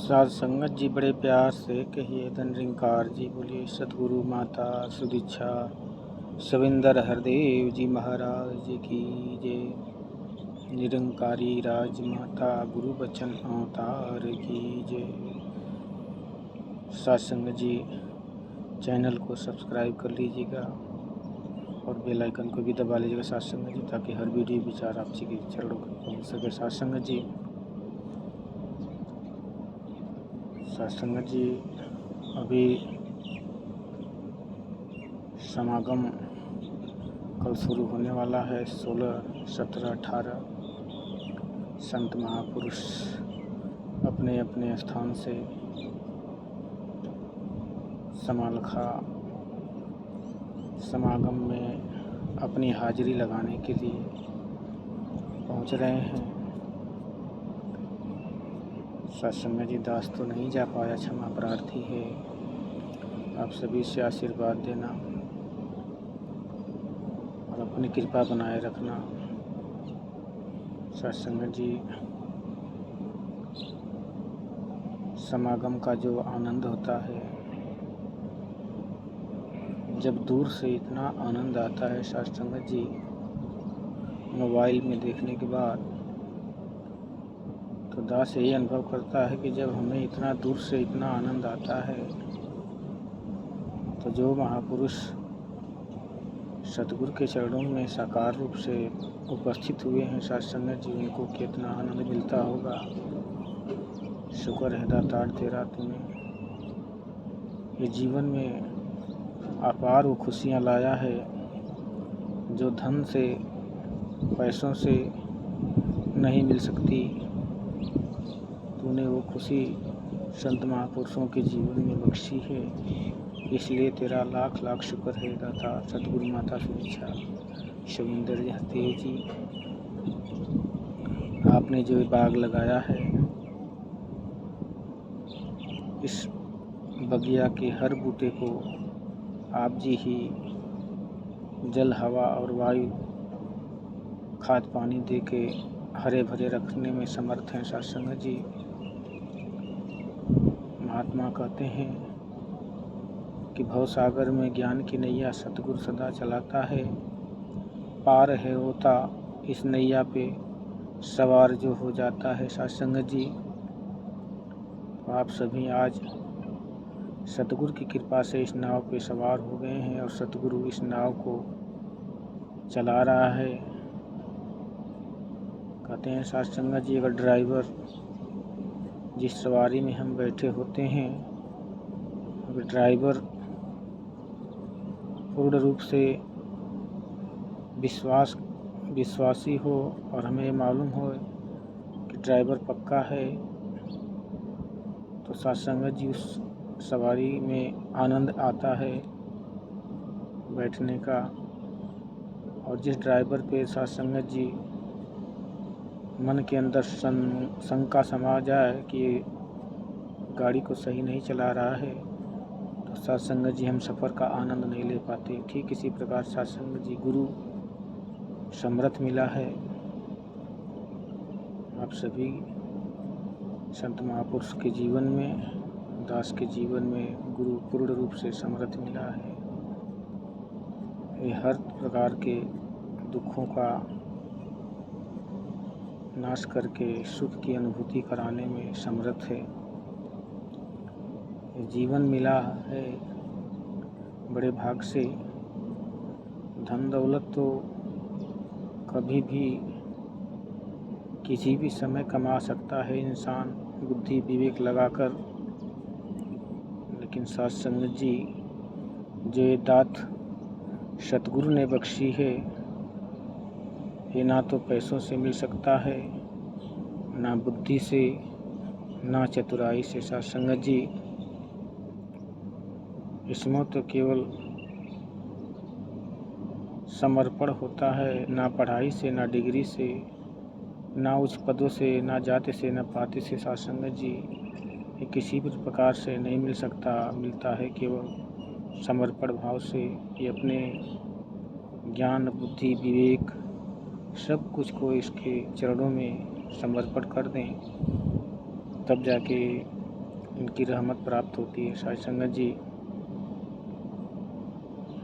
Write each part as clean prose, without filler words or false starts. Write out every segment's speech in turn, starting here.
साध संगत जी बड़े प्यार से कहिए धन रिंकार जी बोलिए सतगुरु माता सुदीक्षा सविंदर हरदेव जी महाराज जी की जय। निरंकारी राजमाता गुरु बचन अवतार की जय। साध संगत जी चैनल को सब्सक्राइब कर लीजिएगा और बेल आइकन को भी दबा लीजिएगा साध संगत जी, ताकि हर वीडियो विचार आप जी के चरणों पर पहुँच सके। साध संगत जी अभी समागम कल शुरू होने वाला है। 16, 17, 18 संत महापुरुष अपने अपने स्थान से समालखा समागम में अपनी हाजिरी लगाने के लिए पहुंच रहे हैं। सत्संग जी दास तो नहीं जा पाया, क्षमा प्रार्थी है। आप सभी से आशीर्वाद देना और अपनी कृपा बनाए रखना। सत्संग जी समागम का जो आनंद होता है, जब दूर से इतना आनंद आता है सत्संग जी, मोबाइल में देखने के बाद तो दास यही अनुभव करता है कि जब हमें इतना दूर से इतना आनंद आता है तो जो महापुरुष सतगुरु के चरणों में साकार रूप से उपस्थित हुए हैं सत्संग जी, उनको कितना आनंद मिलता होगा। शुक्र है दातार तेरा, तुम्हें ये जीवन में अपार वो खुशियाँ लाया है जो धन से पैसों से नहीं मिल सकती। तूने वो खुशी संत महापुरुषों के जीवन में बख्शी है, इसलिए तेरा लाख लाख शुक्र है दाता सतगुरु माता सुदीक्षा शविंदर हरदेव जी। आपने जो बाग लगाया है, इस बगिया के हर बूटे को आप जी ही जल हवा और वायु खाद पानी दे के हरे भरे रखने में समर्थ हैं सत्संग जी। महात्मा कहते हैं कि भव सागर में ज्ञान की नैया सतगुरु सदा चलाता है, पार है होता इस नैया पे सवार जो हो जाता है सत्संग जी। तो आप सभी आज सतगुरु की कृपा से इस नाव पे सवार हो गए हैं और सतगुरु इस नाव को चला रहा है। कहते हैं सत्संग जी, अगर ड्राइवर जिस सवारी में हम बैठे होते हैं, अगर ड्राइवर पूर्ण रूप से विश्वासी हो और हमें मालूम हो कि ड्राइवर पक्का है, तो सत्संग जी उस सवारी में आनंद आता है बैठने का। और जिस ड्राइवर पे सत्संग जी मन के अंदर शंका समा जाए कि गाड़ी को सही नहीं चला रहा है, तो सत्संग जी हम सफ़र का आनंद नहीं ले पाते। ठीक इसी प्रकार सत्संग जी गुरु समर्थ मिला है। आप सभी संत महापुरुष के जीवन में, दास के जीवन में गुरु पूर्ण रूप से समर्थ मिला है। ये हर प्रकार के दुखों का नाश करके सुख की अनुभूति कराने में समर्थ है। ये जीवन मिला है बड़े भाग से। धन दौलत तो कभी भी किसी भी समय कमा सकता है इंसान बुद्धि विवेक लगाकर, लेकिन सत्संग जी जो ये दात सतगुरु ने बख्शी है, ये ना तो पैसों से मिल सकता है, ना बुद्धि से, ना चतुराई से। सत्संग जी इसमें तो केवल समर्पण होता है, ना पढ़ाई से, ना डिग्री से, ना उच्च पदों से, ना जाति से, ना पाति से। सत्संग जी ये किसी भी प्रकार से नहीं मिल सकता, मिलता है केवल समर्पण भाव से। ये अपने ज्ञान बुद्धि विवेक सब कुछ को इसके चरणों में समर्पण कर दें, तब जाके इनकी रहमत प्राप्त होती है साध संगत जी।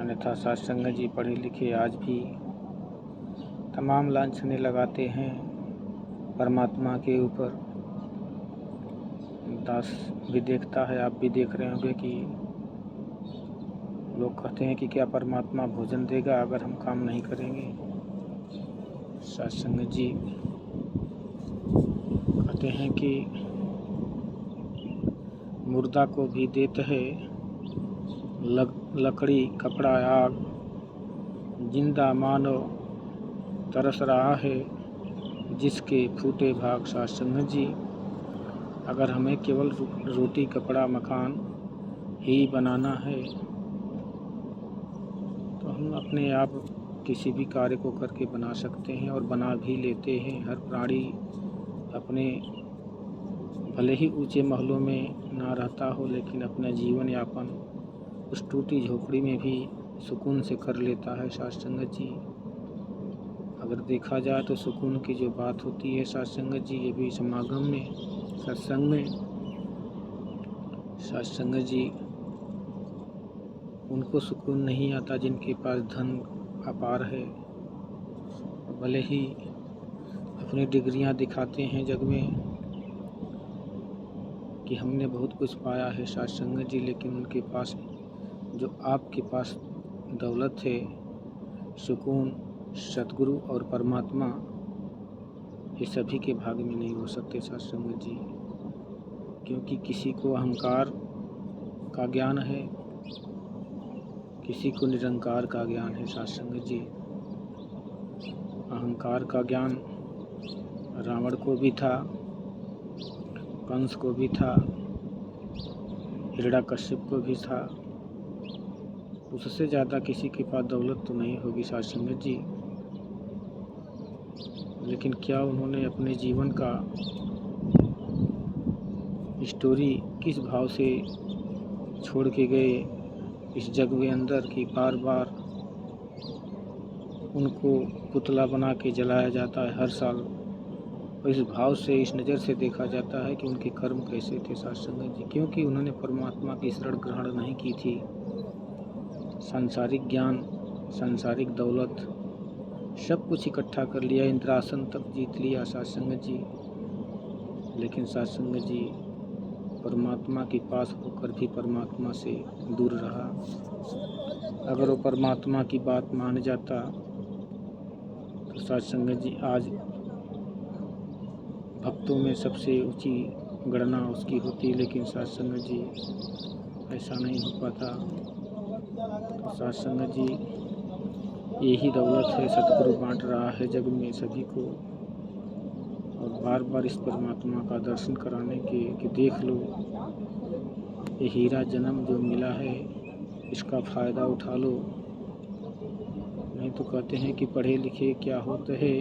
अन्यथा साध संगत जी पढ़े लिखे आज भी तमाम लांछनें लगाते हैं परमात्मा के ऊपर। दास भी देखता है, आप भी देख रहे होंगे कि लोग कहते हैं कि क्या परमात्मा भोजन देगा अगर हम काम नहीं करेंगे। साध संगत जी कहते हैं कि मुर्दा को भी देते है लकड़ी कपड़ा आग, जिंदा मानव तरस रहा है जिसके फूटे भाग। साध संगत जी अगर हमें केवल रोटी कपड़ा मकान ही बनाना है तो हम अपने आप किसी भी कार्य को करके बना सकते हैं और बना भी लेते हैं। हर प्राणी अपने भले ही ऊंचे महलों में ना रहता हो लेकिन अपना जीवन यापन उस टूटी झोपड़ी में भी सुकून से कर लेता है। साध संगत जी अगर देखा जाए तो सुकून की जो बात होती है साध संगत जी, ये भी समागम में सत्संग में साध संगत जी उनको सुकून नहीं आता जिनके पास धन अपार है। भले ही अपनी डिग्रियां दिखाते हैं जग में कि हमने बहुत कुछ पाया है साध संगत जी, लेकिन उनके पास जो आपके पास दौलत है, सुकून, सतगुरु और परमात्मा, ये सभी के भाग में नहीं हो सकते साध संगत जी। क्योंकि किसी को अहंकार का ज्ञान है, किसी को निरंकार का ज्ञान है। साध संगत जी अहंकार का ज्ञान रावण को भी था, कंस को भी था, हिरण्यकश्यप को भी था। उससे ज़्यादा किसी के पास दौलत तो नहीं होगी साध संगत जी। लेकिन क्या उन्होंने अपने जीवन का स्टोरी किस भाव से छोड़ के गए इस जग के अंदर कि बार बार उनको पुतला बना के जलाया जाता है हर साल। और इस भाव से, इस नज़र से देखा जाता है कि उनके कर्म कैसे थे साध संगत जी। क्योंकि उन्होंने परमात्मा की शरण ग्रहण नहीं की थी। सांसारिक ज्ञान, सांसारिक दौलत सब कुछ इकट्ठा कर लिया, इंद्रासन तक जीत लिया साध संगत जी। लेकिन साध संगत जी परमात्मा के पास होकर भी परमात्मा से दूर रहा। अगर वो परमात्मा की बात मान जाता तो साध संगत जी आज भक्तों में सबसे ऊंची गणना उसकी होती, लेकिन साध संगत जी ऐसा नहीं हो पाता। तो साध संगत जी यही दौलत है, सतगुरु बांट रहा है जग में सभी को। और बार बार इस परमात्मा का दर्शन कराने के कि देख लो ये हीरा जन्म जो मिला है इसका फ़ायदा उठा लो। नहीं तो कहते हैं कि पढ़े लिखे क्या होते है,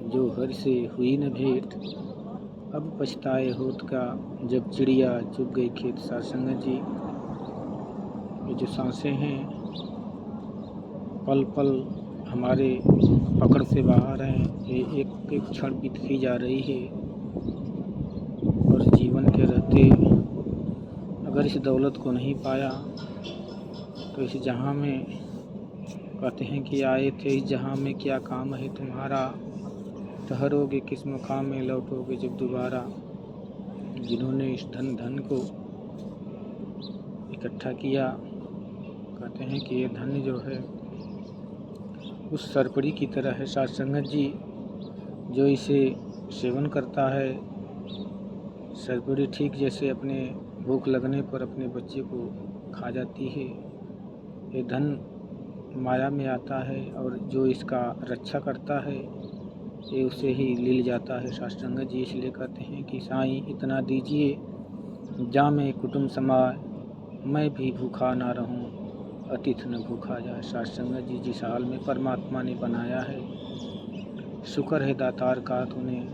जो हर से हुई न भेंट, अब पछताए होत का जब चिड़िया चुग गई खेत। साध संगत जी ये जो सांसें हैं पल पल हमारे पकड़ से बाहर हैं, ये एक एक क्षण बीतती जा रही है। और जीवन के रहते अगर इस दौलत को नहीं पाया तो इस जहां में कहते हैं कि आए थे इस जहां में क्या काम है तुम्हारा, ठहरोगे किस मुकाम में लौटोगे जब दोबारा। जिन्होंने इस धन को इकट्ठा किया, कहते हैं कि ये धन जो है उस सरपड़ी की तरह है साध संगत जी। जो इसे सेवन करता है, सरपड़ी ठीक जैसे अपने भूख लगने पर अपने बच्चे को खा जाती है। ये धन माया में आता है और जो इसका रक्षा करता है ये उसे ही लील जाता है साध संगत जी। इसलिए कहते हैं कि साईं इतना दीजिए जामे कुटुंब समाए, मैं भी भूखा ना रहूं अतिथि न भूखा जाए। साध संगत जी जिस हाल में परमात्मा ने बनाया है, शुक्र है दातार का तूने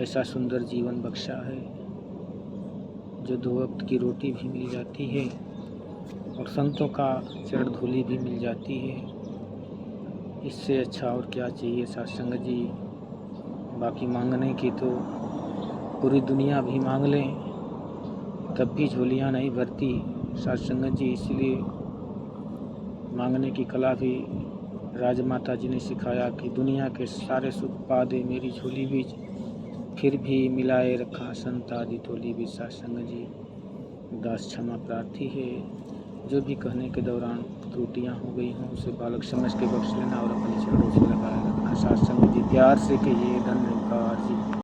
ऐसा सुंदर जीवन बख्शा है जो 2 वक्त की रोटी भी मिल जाती है और संतों का चरण धूलि भी मिल जाती है। इससे अच्छा और क्या चाहिए साध संगत जी। बाकी मांगने की तो पूरी दुनिया भी मांग लें तब भी झोलियाँ नहीं भरती सत्संगत जी। इसलिए मांगने की कला भी राजमाता जी ने सिखाया कि दुनिया के सारे सुख पा दे मेरी झोली भी, फिर भी मिलाए रखा संत आदि टोली भी। सत्संग जी दास क्षमा प्रार्थी है। जो भी कहने के दौरान त्रुटियां हो गई हों उसे बालक समझ के बख्श लेना और अपने चरणों से लगाए रखना। सत्संग जी प्यार से कहिए धन्यवाद जी।